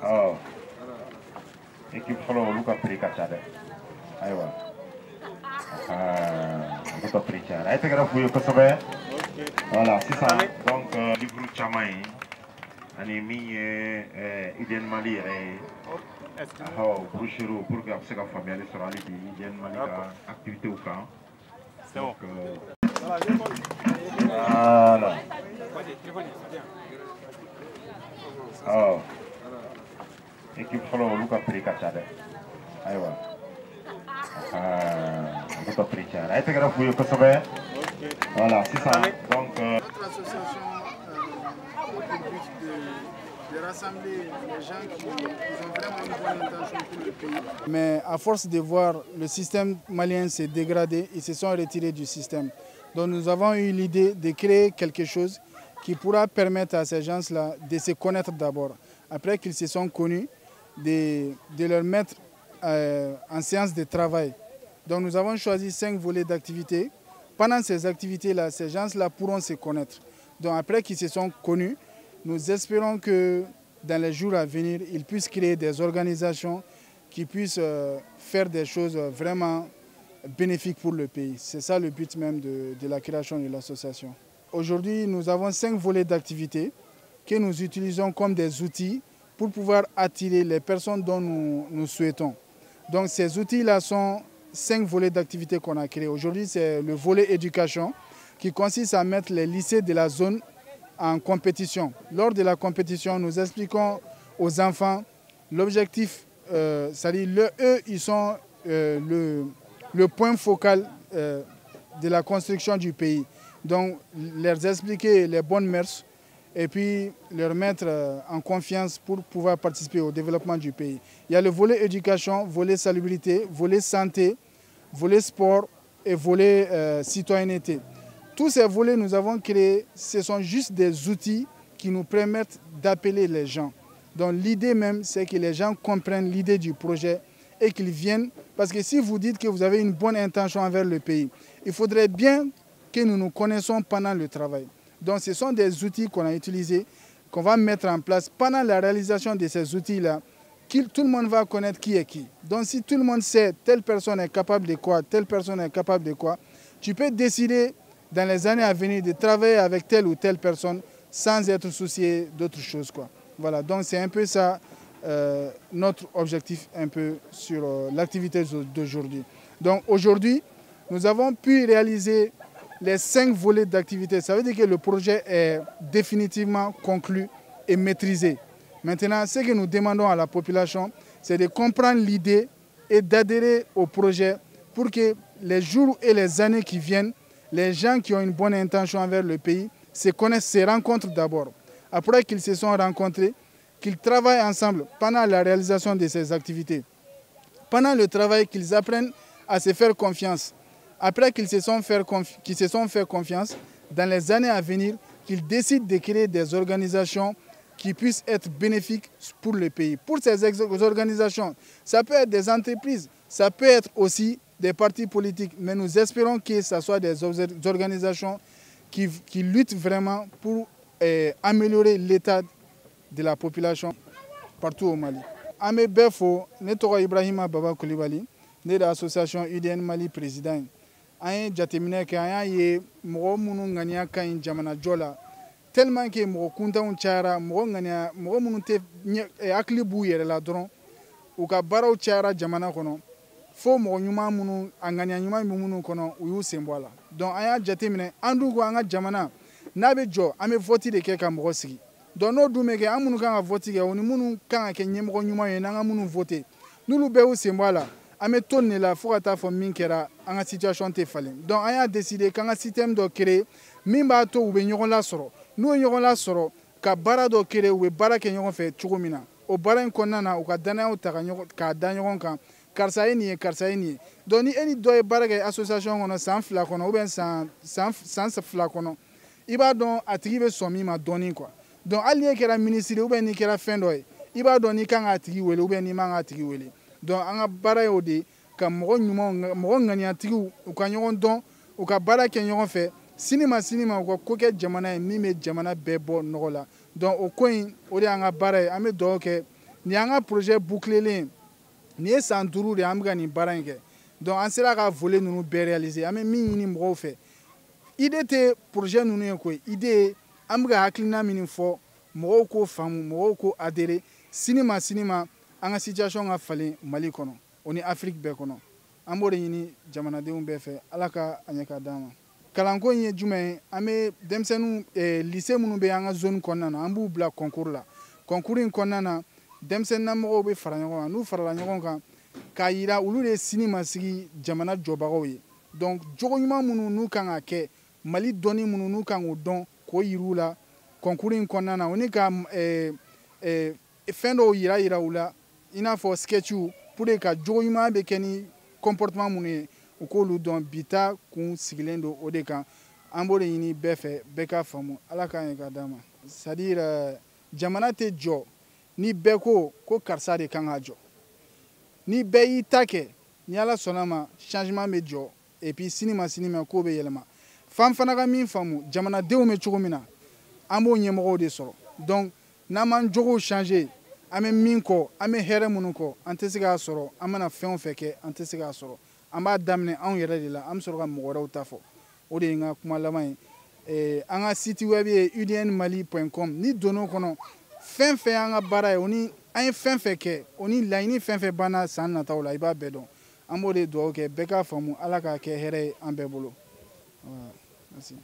Oh. Équipe follow Luka Prikachade. Aywa. Luka Prikachade. Aïe, t'es grave fouillé que ça va. Voilà, c'est ça. Donc, livre Chamaï. Animi Idien Mali et Boucherou pour que c'est la famille sur la Libye. Idien Mali a activité au camp. C'est bon. Voilà. Oh. Équipe follow Luka Prikachade. Aywa. Luka Prikachade. Aïe, t'es grave fouillé que ça va. Voilà, c'est ça. Donc, notre association a pour but de rassembler les gens qui ont vraiment une bonne intention pour le pays. Mais à force de voir le système malien se dégrader, ils se sont retirés du système. Donc nous avons eu l'idée de créer quelque chose qui pourra permettre à ces gens-là de se connaître d'abord. Après qu'ils se sont connus, de leur mettre en séance de travail. Donc nous avons choisi 5 volets d'activités. Pendant ces activités-là, ces gens-là pourront se connaître. Donc après qu'ils se sont connus, nous espérons que dans les jours à venir, ils puissent créer des organisations qui puissent faire des choses vraiment bénéfiques pour le pays. C'est ça le but même de la création de l'association. Aujourd'hui, nous avons 5 volets d'activités que nous utilisons comme des outils pour pouvoir attirer les personnes dont nous souhaitons. Donc ces outils-là sont 5 volets d'activités qu'on a créés. Aujourd'hui, c'est le volet éducation qui consiste à mettre les lycées de la zone en compétition. Lors de la compétition, nous expliquons aux enfants l'objectif, c'est-à-dire eux, ils sont le point focal de la construction du pays. Donc, leur expliquer les bonnes mœurs et puis leur mettre en confiance pour pouvoir participer au développement du pays. Il y a le volet éducation, volet salubrité, volet santé, volet sport et volet citoyenneté. Tous ces volets nous avons créés, ce sont juste des outils qui nous permettent d'appeler les gens. Donc l'idée même, c'est que les gens comprennent l'idée du projet et qu'ils viennent. Parce que si vous dites que vous avez une bonne intention envers le pays, il faudrait bien que nous nous connaissons pendant le travail. Donc ce sont des outils qu'on a utilisés, qu'on va mettre en place pendant la réalisation de ces outils-là. Tout le monde va connaître qui est qui. Donc si tout le monde sait telle personne est capable de quoi, telle personne est capable de quoi, tu peux décider dans les années à venir de travailler avec telle ou telle personne sans être soucié d'autres choses, quoi. Voilà, donc c'est un peu ça notre objectif un peu sur l'activité d'aujourd'hui. Donc aujourd'hui, nous avons pu réaliser les 5 volets d'activité. Ça veut dire que le projet est définitivement conclu et maîtrisé. Maintenant, ce que nous demandons à la population, c'est de comprendre l'idée et d'adhérer au projet pour que les jours et les années qui viennent, les gens qui ont une bonne intention envers le pays se connaissent, se rencontrent d'abord. Après qu'ils se sont rencontrés, qu'ils travaillent ensemble pendant la réalisation de ces activités. Pendant le travail, qu'ils apprennent à se faire confiance. Après qu'ils se sont fait confiance, dans les années à venir, qu'ils décident de créer des organisations qui puissent être bénéfiques pour le pays. Pour ces organisations, ça peut être des entreprises, ça peut être aussi des partis politiques, mais nous espérons que ce soit des organisations qui luttent vraiment pour améliorer l'état de la population partout au Mali. Ame Befo, Netoro Ibrahima Baba Koulibaly, de l'association UDN Mali président. Aye jateminɛ kɛ an y'a ye mɔgɔ minnu ŋaniya ka ɲi jamana jɔ la tellement que mɔgɔ kuntanw cayara mɔgɔ minnu tɛ hakili b'u yɛrɛ la dɔrɔn u ka baaraw cayara jamana kɔnɔ fo mɔgɔ ɲuman minnu a ŋaniya ɲuman bɛ minnu kɔnɔ u y'u sen bɔ a la. Donc an y'a jateminɛ an dun ko an ka jamana n'a bɛ jɔ an bɛ vote de kɛ ka mɔgɔ sigi. Donc n'o dun bɛ kɛ an minnu kan ka vote kɛ o ni minnu kan ka kɛ ɲɛmɔgɔ ɲuman ye n'an ka minnu vote n'olu bɛɛ y'u sen bɔ a la. An bɛ to nin de la fo ka taa fɔ min kɛra an ka situation tɛ falen. Donc an y'a décidé k'an ka système dɔ créer min b'a to u bɛ ɲɔgɔn lasɔrɔ. N'u ye ɲɔgɔn lasɔrɔ ka baara dɔ créer u bɛ baara kɛ ɲɔgɔn fɛ cogo min na. O baara in kɔnɔna na u ka danayaw ta k'a da ɲɔgɔn kan. Karisa ye nin ye, karisa ye nin ye. Donc ni e ni dɔ ye baara kɛ association kɔnɔ san 2 kɔnɔ ou bien san 2 kɔnɔ i b'a dɔn a tigi bɛ sɔn min ma dɔɔni quoi. Donc hali n'i kɛra ministre ou bien n'i kɛra fɛn dɔ ye i b'a dɔn n'i kan k'a tigi wele ou bien n'i man k'a tigi wele. Donc an ka baara y'o de ka mɔgɔ ɲumanw mɔgɔ ŋaniyatigiw u ka ɲɔgɔn dɔn u ka baara kɛ ɲɔgɔn fɛ sini ma u ka ko kɛ jamana ye min bɛ jamana bɛɛ bɔ nɔgɔ la. Donc o ko in o de y'an ka baara ye an bɛ dugawu kɛ ni an ka projet bouclelen ni ye san 5 de an bɛ ka nin baara in kɛ donc an sera ka volet ninnu bɛɛ réaliser an bɛ min ɲini mɔgɔw fɛ idée tɛ projet ninnu ye koyi idée ye an bɛ ka hakilina min fɔ mɔgɔw k'o faamu mɔgɔw k'o adhérer sini ma an ka situation ka falen Mali kɔnɔ o ni Afrique bɛɛ kɔnɔ an b'o de ɲini jamanadenw bɛɛ fɛ Ala ka a ɲɛ ka d'an ma kalanko in ye jumɛn ye an bɛ denmisɛnninw lycée minnu bɛ an ka zone kɔnɔna na an b'u bila concours la concours in kɔnɔna na denmisɛnninamɔgɔw bɛ fara ɲɔgɔn kan n'u farala ɲɔgɔn kan k'a yira olu de ye sini ma sigi jamana jɔbagaw ye donc jogo ɲuman minnu n'u kan ka kɛ Mali dɔnni minnu n'u kan k'o dɔn k'o yir'u la concours in kɔnɔna na o ni ka fɛn dɔw yira u la i n'a fɔ sketchiw pour ka jogo ɲuman bɛ kɛ ni comportement minnu ye u k'olu dɔn bi ta kun sigilen don o de kan an b'o de ɲini bɛɛ fɛ bɛɛ k'a faamu Ala k'a ɲɛ ka d'an ma c'est à dire jamana tɛ jɔ ni bɛɛ ko karisa de kan ka jɔ ni bɛɛ y'i ta kɛ ni Ala sɔnna ma changement bɛ jɔ et puis sini ma k'o bɛ yɛlɛma f'an fana ka min faamu jamanadenw bɛ cogo min na an b'o ɲɛmɔgɔw de sɔrɔ donc n'an m'an jogow changer an bɛ min kɔ an bɛ hɛrɛ minnu kɔ an tɛ se k'a sɔrɔ an mana fɛn o fɛn kɛ an tɛ se k'a sɔrɔ an b'a daminɛ anw yɛrɛ de la an bɛ sɔrɔ ka mɔgɔ wɛrɛw ta fɔ o de ye n ka kuma laban ye an ka site web ye udnmali.com ni donn'o kɔnɔ fɛn fɛn y'an ka baara ye o ni an ye fɛn fɛn kɛ o ni laɲini fɛn fɛn banna san nataw la i b'a bɛɛ dɔn an b'o de dugawu kɛ bɛɛ k'a faamu Ala k'a kɛ hɛrɛ ye an bɛɛ bolo merci